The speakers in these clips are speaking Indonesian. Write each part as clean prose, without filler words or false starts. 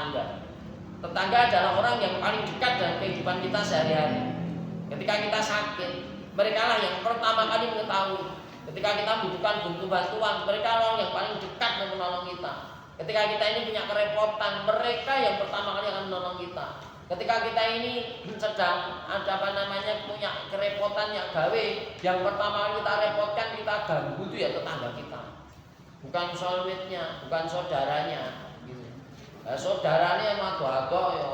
tetangga. Tetangga adalah orang yang paling dekat dalam kehidupan kita sehari-hari. Ketika kita sakit, mereka lah yang pertama kali mengetahui. Ketika kita membutuhkan bantuan, mereka orang yang paling dekat dan menolong kita. Ketika kita ini punya kerepotan, mereka yang pertama kali akan menolong kita. Ketika kita ini sedang punya kerepotan yang gawe, yang pertama kali kita repotkan, kita ganggu itu ya tetangga kita. Bukan soulmate-nya, bukan saudaranya. Gitu. Saudaranya madu-ado ya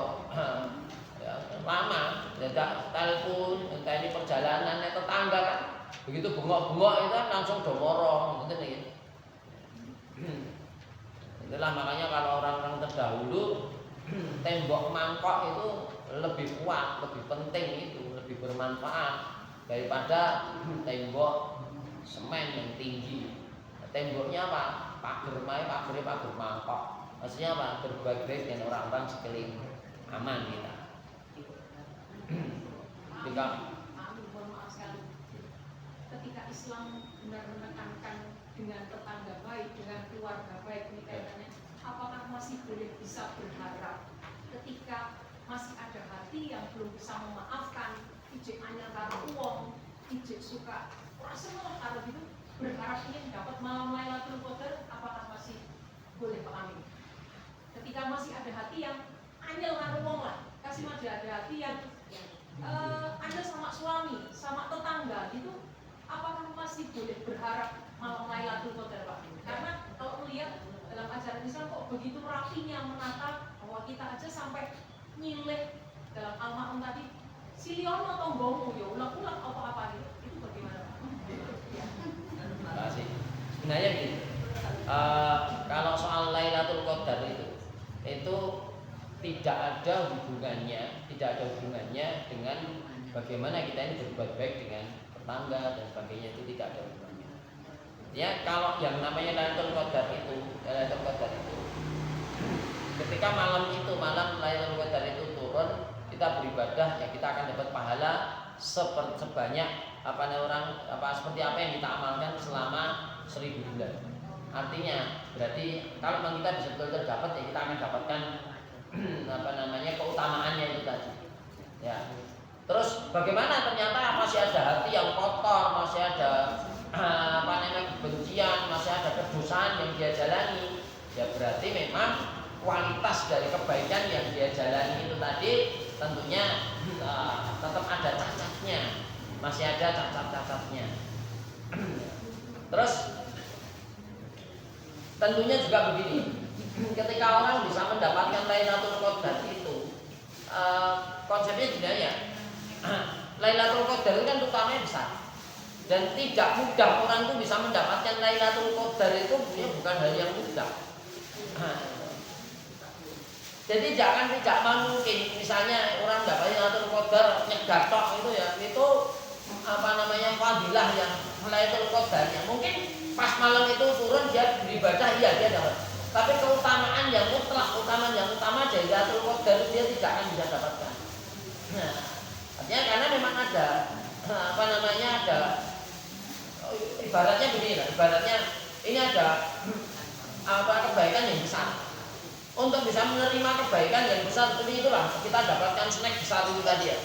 lama, tidak telepon, entah ini perjalanannya tetangga kan. Begitu bengok-bengok itu kan langsung domoro, gitu nih. Itulah makanya kalau orang-orang terdahulu tembok mangkok itu lebih kuat, lebih penting itu, lebih bermanfaat daripada tembok semen yang tinggi. Temboknya apa? Pagar mangkok. Maksudnya apa? Berbagai dengan orang-orang sekeliling, aman kita. Ketika Islam benar menekankan dengan tetangga baik, dengan keluarga baik, ini kaitannya, apakah masih boleh bisa berharap ketika masih ada hati yang belum bisa memaafkan, ijek anyar karo uang, ijek suka rasional karo gitu, berharap ingin dapat malam Lailatul Qadar, apakah masih boleh Pak Amin? Ketika masih ada hati yang anyel karo uang lah, kasih masih ada hati yang Anda sama suami, sama tetangga gitu, apakah masih boleh berharap malam Lailatul Qadar Pak? Karena kalau melihat dalam ajaran Islam kok begitu rapinya menata bahwa kita aja sampai nyileh dalam Al-Ma'un tadi siliono tonggomu ya ulang-ulang apa-apa gitu, itu bagaimana Pak? Terima kasih. Sebenarnya gini, kalau soal Lailatul Qadar itu tidak ada hubungannya dengan bagaimana kita ini berbuat baik dengan tetangga dan sebagainya, itu tidak ada hubungannya. Ya, kalau yang namanya Lailatul Qadar itu ketika malam Lailatul Qadar itu turun, kita beribadah ya kita akan dapat pahala sebanyak seperti apa yang kita amalkan selama 1000 bulan. Artinya berarti kalau memang kita bisa betul-betul dapat ya kita akan dapatkan keutamaannya itu tadi. Ya. Terus bagaimana ternyata masih ada hati yang kotor, masih ada kebencian, masih ada kedosaan yang dia jalani, ya berarti memang kualitas dari kebaikan yang dia jalani itu tadi tentunya tetap ada cacatnya, masih ada cacat-cacatnya. Terus tentunya juga begini, ketika orang bisa mendapatkan Lailatul Qadar itu konsepnya tidak ya. Lailatul Qadar itu kan utamanya besar dan tidak mudah orang itu bisa mendapatkan Lailatul Qadar itu ya bukan hal yang mudah. Jadi tidak mungkin misalnya orang dapat Lailatul Qadar nyegat tok itu fadilah yang Lailatul Qadarnya. Mungkin pas malam itu turun dia beribadah iya dia dapat. Tapi keutamaan yang utama dari Lailatul Qadar dia tidak akan bisa dapatkan. Nah, artinya karena memang ada ibaratnya begini lah, ini ada kebaikan yang besar. Untuk bisa menerima kebaikan yang besar seperti itulah kita dapatkan snack besar itu tadi ya.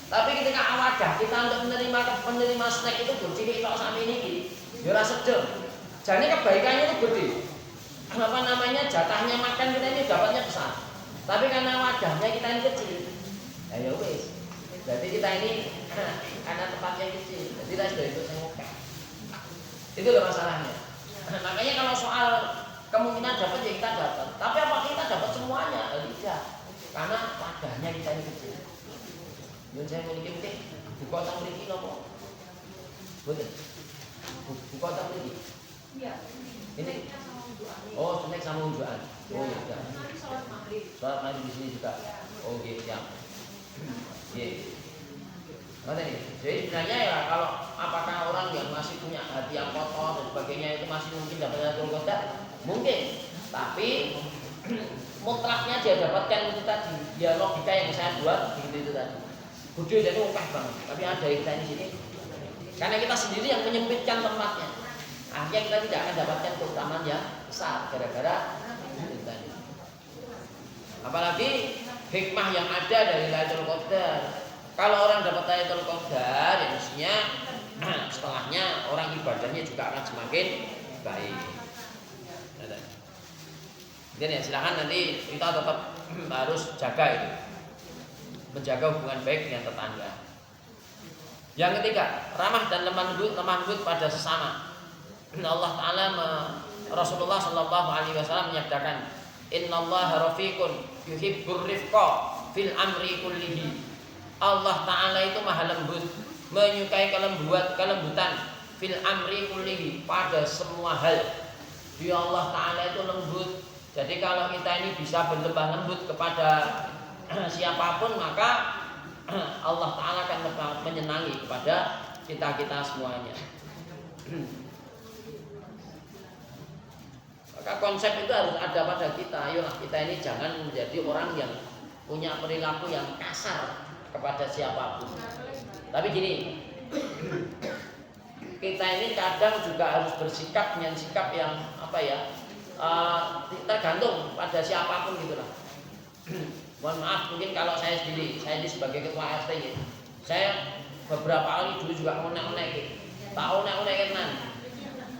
Tapi ketika awadah kita untuk menerima snack itu bercilik tok sami niki, ya ora sedeng. Jane kebaikannya itu gede. Jatahnya makan kita ini dapatnya besar. Tapi karena wadahnya kita ini kecil. Ya wis. Berarti kita ini karena tempatnya kecil, jadi kita sudah ikut sengokek. Itu loh masalahnya. Makanya kalau soal kemungkinan dapat ya kita dapat. Tapi apa kita dapat semuanya? Tidak. Karena wadahnya kita ini kecil. Yang saya memiliki buka otak memiliki nopo. Betul. Buka otak memiliki. Iya. Ini. Oh, snack sama unjukan. Oh iya. Nanti sholat maghrib. Sholat maghrib di sini juga. Oh gitu ya. Iya. Jadi sebenarnya ya kalau apakah orang yang masih punya hati yang kotor dan sebagainya itu masih mungkin dapat Lailatul Qadar? Mungkin. Tapi mutlaknya dia dapatkan itu tadi. Ya logika yang saya buat begitu itu tadi. Budaya jadi ukah banget. Tapi ada yang kita di sini. Karena kita sendiri yang menyempitkan tempatnya. Akhirnya kita tidak akan dapatkan keutamaan yang besar gara-gara itu tadi. Apalagi hikmah yang ada dari Lailatul Qadar. Kalau orang dapat Lailatul Qadar, ya mestinya setelahnya orang ibadahnya juga akan semakin baik. Jadi ya silakan nanti kita tetap harus jaga itu, menjaga hubungan baik dengan tetangga. Yang ketiga, ramah dan lemah lembut pada sesama. Allah Taala Rasulullah Shallallahu Alaihi Wasallam menyatakan, Innallaha rafiqun yuhibbur rifqa fil amri kullihi. Allah Taala itu maha lembut, menyukai kelembutan fil amri kullihi, pada semua hal. Dia Allah Taala itu lembut. Jadi kalau kita ini bisa berlembah lembut kepada siapapun, maka Allah Ta'ala akan menyenangi kepada kita semuanya. Maka konsep itu harus ada pada kita. Ayolah kita ini jangan menjadi orang yang punya perilaku yang kasar kepada siapapun. Tapi gini, kita ini kadang juga harus bersikap dengan sikap yang tergantung pada siapapun gitu lah. Mohon maaf, mungkin kalau saya sendiri, saya ini sebagai ketua RT ya, saya beberapa kali dulu juga ngonek-ngonek, tak onek-onek kan.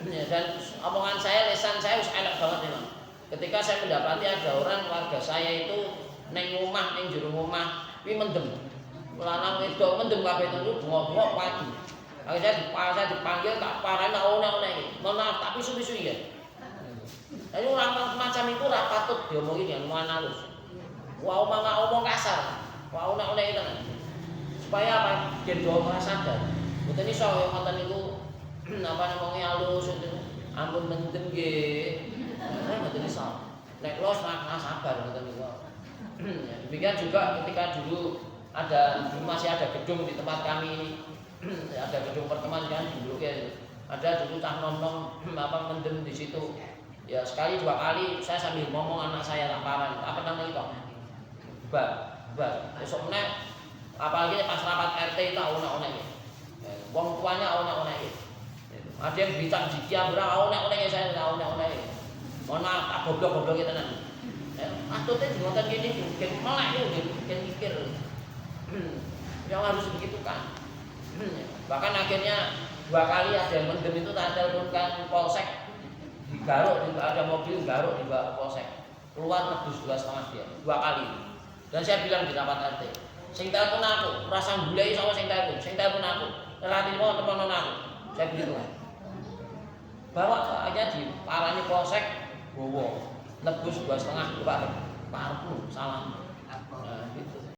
Dan omongan saya, lesan saya harus elek banget memang. Ketika saya mendapati ada orang warga saya itu neng rumah, neng juru rumah, tapi mendem, lanang itu mendem kabeh itu bengok-bengok pagi. Akhirnya saya dipanggil tak parah, tak onek-onek. Mohon maaf, tapi suwi-suwi ya. Jadi orang semacam itu patut diomongin dengan omongan halus. Wah, omong kasar. Wah, onek-onek itu kan. Supaya apa? Dia doa sadar. Mboten iso yang ngoten niku namanya halus itu. Ampun mendem nggih. Mboten iso. Nek los ora sabar ngoten niku. Demikian juga ketika dulu masih ada gedung di tempat kami ini. Ada gedung pertemuan kan dulu ada dulu cah nonong mendem di situ. Ya sekali dua kali saya sambil ngomong anak saya laparan, apa namanya itu? Besok meneh apalagi pas rapat RT itu onek-onek. Wong tuanya onek-onek. Ada yang bicara jikia berapa onek-onek saya onek-onek. Mohon maaf, tak goblok-goblok itu nanti. Atutnya ngoten gini, mungkin melek itu, mungkin mikir. Yang harus begitu kan. Bahkan akhirnya dua kali ada yang mendem itu tak teleponkan polsek. Garuk juga ada mobil garuk dibawa ke polsek, keluar nebus 2,5 dia 2 kali. Dan saya bilang di rapat RT, sing telepon aku rasa gulai sama sing telepon aku relatif mau telepon aku, saya begitu bawa aja di parani polsek bowo nebus 2,5 parpu salam